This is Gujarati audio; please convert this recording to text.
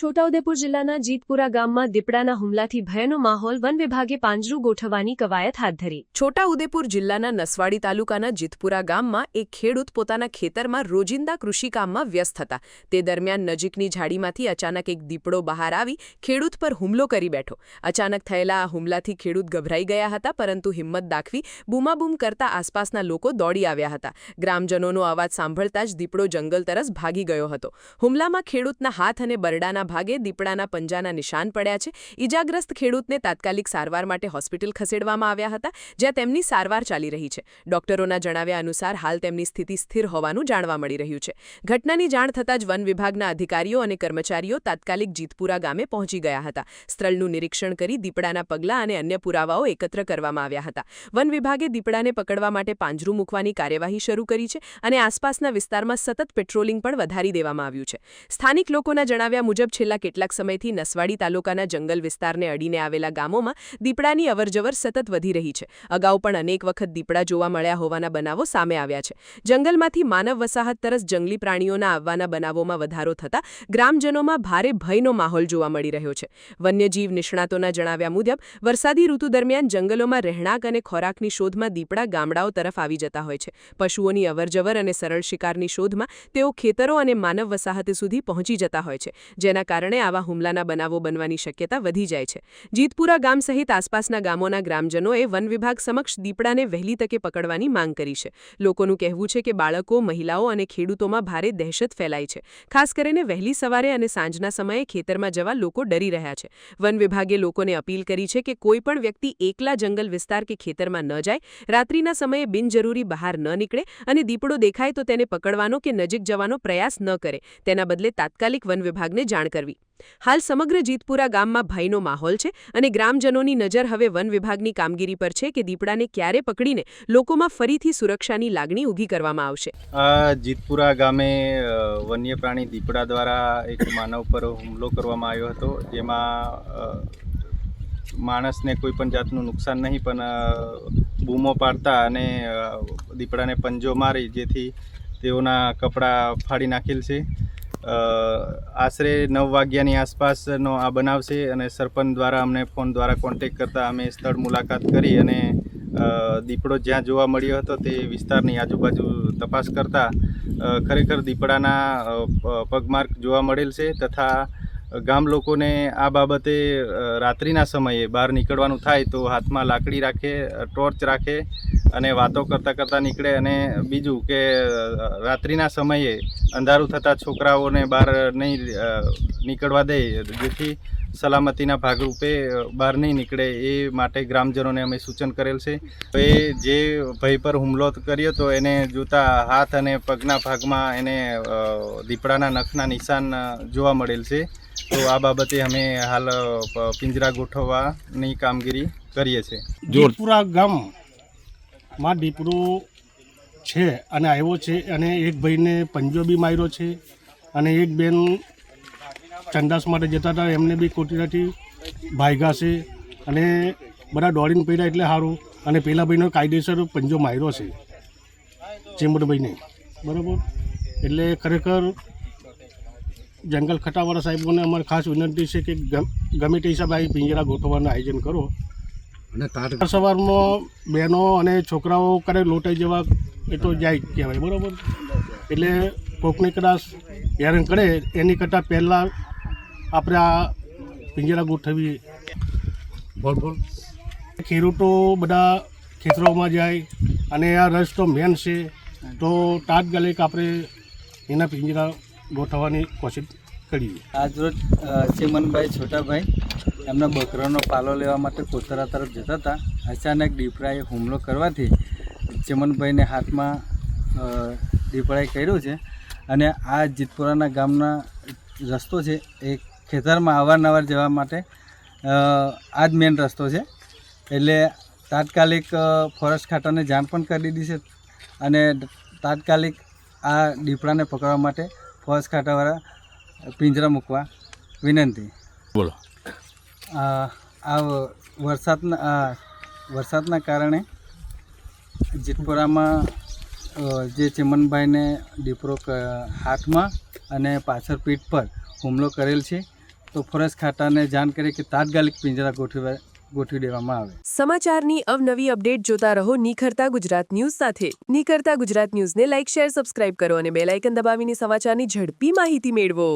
છોટાઉદેપુર જિલ્લાના જીતપુરા ગામમાં દીપડાના હુમલાથી ભયનો માહોલ, વન વિભાગે પાંજરું ગોઠવવાની કવાયત હાથ ધરી। છોટાઉદેપુર જિલ્લાના નસવાડી તાલુકાના જીતપુરા ગામમાં એક ખેડૂત પોતાના ખેતરમાં રોજિંદા કૃષિકામમાં વ્યસ્ત હતા। તે દરમિયાન નજીકની ઝાડીમાંથી અચાનક એક દીપડો બહાર આવી ખેડૂત પર હુમલો કરી બેઠો। અચાનક થયેલા આ હુમલાથી ખેડૂત ગભરાઈ ગયા હતા, પરંતુ હિંમત દાખવી બૂમાબૂમ કરતા આસપાસના લોકો દોડી આવ્યા હતા। ગ્રામજનોનો અવાજ સાંભળતા જ દીપડો જંગલ તરફ ભાગી ગયો હતો। હુમલામાં ખેડૂતના હાથ અને બરડાના ભાગે દીપડાના પંજાના નિશાન પડ્યા છે। ઈજાગ્રસ્ત ખેડૂતને તાત્કાલિક સારવાર માટે હોસ્પિટલ ખસેડવામાં આવ્યા હતા, જ્યાં તેમની સારવાર ચાલી રહી છે। ડોક્ટરોના જણાવ્યા અનુસાર હાલ તેમની સ્થિતિ સ્થિર હોવાનું જાણવા મળી રહ્યું છે। ઘટનાની જાણ થતાં જ વન વિભાગના અધિકારીઓ અને કર્મચારીઓ તાત્કાલિક જીતપુરા ગામે પહોંચી ગયા હતા। સ્થળનું નિરીક્ષણ કરી દીપડાના પગલાં અને અન્ય પુરાવાઓ એકત્ર કરવામાં આવ્યા હતા। વન વિભાગે દીપડાને પકડવા માટે પાંજરું મૂકવાની કાર્યવાહી શરૂ કરી છે અને આસપાસના વિસ્તારમાં સતત પેટ્રોલિંગ પણ વધારી દેવામાં આવ્યું છે। સ્થાનિક લોકોના જણાવ્યા મુજબ છેલ્લા કેટલાક સમયથી નસવાડી તાલુકાના જંગલ વિસ્તારને અડીને આવેલા ગામોમાં દીપડાની અવરજવર સતત વધી રહી છે। અગાઉ પણ અનેક વખત દીપડા જોવા મળ્યા હોવાના બનાવો સામે આવ્યા છે। જંગલમાંથી માનવ વસાહત તરફ જંગલી પ્રાણીઓના આવવાના બનાવોમાં વધારો થતાં ગ્રામજનોમાં ભારે ભયનો માહોલ જોવા મળી રહ્યો છે। વન્યજીવ નિષ્ણાતોના જણાવ્યા મુજબ વરસાદી ઋતુ દરમિયાન જંગલોમાં રહેણાંક અને ખોરાકની શોધમાં દીપડા ગામડાઓ તરફ આવી જતા હોય છે। પશુઓની અવરજવર અને સરળ શિકારની શોધમાં તેઓ ખેતરો અને માનવ વસાહત સુધી પહોંચી જતા હોય છે, જેના કારણે આવા હુમલાના બનાવો બનવાની શક્યતા વધી જાય છે। જીતપુરા ગામ સહિત આસપાસના ગામોના ગ્રામજનોએ વન વિભાગ સમક્ષ દીપડાને વહેલી તકે પકડવાની માંગ કરી છે। લોકોનું કહેવું છે કે બાળકો, મહિલાઓ અને ખેડૂતોમાં ભારે દહેશત ફેલાઈ છે। ખાસ કરીને વહેલી સવારે અને સાંજના સમયે ખેતરમાં જવા લોકો ડરી રહ્યા છે। વન વિભાગે લોકોને અપીલ કરી છે કે કોઈ પણ વ્યક્તિ એકલા જંગલ વિસ્તાર કે ખેતરમાં ન જાય, રાત્રિના સમયે બિનજરૂરી બહાર ન નીકળે અને દીપડો દેખાય તો તેને પકડવાનો કે નજીક જવાનો પ્રયાસ ન કરે, તેના બદલે તાત્કાલિક વન વિભાગને જાણ કરવી। હાલ સમગ્ર જીતપુરા ગામમાં ભયનો માહોલ છે અને ગ્રામજનોની નજર હવે વન વિભાગની કામગીરી પર છે કે દીપડાને ક્યારે પકડીને લોકોમાં ફરીથી સુરક્ષાની લાગણી ઊભી કરવામાં આવશે। જીતપુરા ગામે વન્ય પ્રાણી દીપડા દ્વારા એક માનવ પર હુમલો કરવામાં આવ્યો હતો, જેમાં માણસને કોઈ પણ જાતનું નુકસાન નહીં, પણ બૂમો પાડતા અને દીપડાને પંજો મારી જેથી તેઓના કપડાં ફાડી નાખેલ છે। આશરે 9 વાગ્યાની આસપાસનો આ બનાવ છે અને સરપંચ દ્વારા અમને ફોન દ્વારા કોન્ટેક કરતાં અમે સ્થળ મુલાકાત કરી અને દીપડો જ્યાં જોવા મળ્યો હતો તે વિસ્તારની આજુબાજુ તપાસ કરતાં ખરેખર દીપડાના પગમાર્ક જોવા મળેલ છે, તથા ગામ લોકોને આ બાબતે રાત્રિના સમયે બહાર નીકળવાનું થાય તો હાથમાં લાકડી રાખે, ટોર્ચ રાખે અને વાતો કરતાં નીકળે। અને બીજું કે રાત્રિના સમયે અંધારું થતાં છોકરાઓને બહાર નહીં નીકળવા દે, જેથી સલામતીના ભાગરૂપે બહાર નહીં નીકળે એ માટે ગ્રામજનોને અમે સૂચન કરેલ છે। એ જે ભાઈ પર હુમલો કર્યો તો એને જોતા હાથ અને પગના ભાગમાં એને દીપડાના નખના નિશાન જોવા મળેલ છે। તો આ બાબતે અમે હાલ પિંજરા ગોઠવવાની કામગીરી કરીએ છીએ। જીતપુરા ગામમાં દીપડો છે અને આવ્યો છે અને એક ભાઈને પંજો બી માર્યો છે અને એક બેન ચંદાસ માટે જતા હતા, એમને બી કોટીનાથી ભાગ્યા છે અને બધા દોડીને પડ્યા એટલે સારું। અને પેલા ભાઈનો કાયદેસર પંજો માર્યો છે ચેમ્બરભાઈને, બરાબર। એટલે ખરેખર જંગલ ખટાવાળા સાહેબોને અમારે ખાસ વિનંતી છે કે ગમે તે હિસાબે આવી પિંજરા ગોઠવવાનું આયોજન કરો। અને સવારમાં બહેનો અને છોકરાઓ કરે લોટાઈ જવા એ તો જાય કહેવાય, બરાબર। એટલે કોકને કદાચ હેરાન કરે એની કરતાં પહેલાં આપણે આ પિંજરા ગોઠવીએ। ખેડૂતો બધા ખેતરોમાં જાય અને આ રસ્તો મેન છે, તો તાત્કાલિક આપણે એના પિંજરા ગોઠવવાની કોશિશ કરીએ। આજરોજ ચેમનભાઈ છોટાભાઈ એમના બકરાનો પાલો લેવા માટે કોતરા તરફ જતા હતા। અચાનક દીપડાએ હુમલો કરવાથી ચેમનભાઈને હાથમાં દીપડાએ કર્યો છે અને આ જીતપુરાના ગામના રસ્તો છે એ ખેતરમાં અવારનવાર જવા માટે આ જ મેન રસ્તો છે। એટલે તાત્કાલિક ફોરેસ્ટ ખાતાને જાણ પણ કરી દીધી છે અને તાત્કાલિક આ દીપડાને પકડવા માટે ફોરેસ્ટ ખાતાવાળા પિંજરા મૂકવા વિનંતી। બોલો। આ વરસાદના કારણે જીતપુરામાં જે ચેમનભાઈને દીપડો હાથમાં અને પાછળ પીઠ પર હુમલો કરેલ છે, તો ફોરેસ્ટ ખાતાને જાણ કરી કે તાત્કાલિક પિંજરા ગોઠવી દેવામાં આવે. સમાચારની અવનવી અપડેટ જોતા રહો નિખરતા ગુજરાત ન્યૂઝ સાથે. નિખરતા ગુજરાત ન્યૂઝને લાઇક, શેર, સબસ્ક્રાઇબ કરો અને બેલ આઇકન દબાવીને સમાચારની ઝડપી માહિતી મેળવો.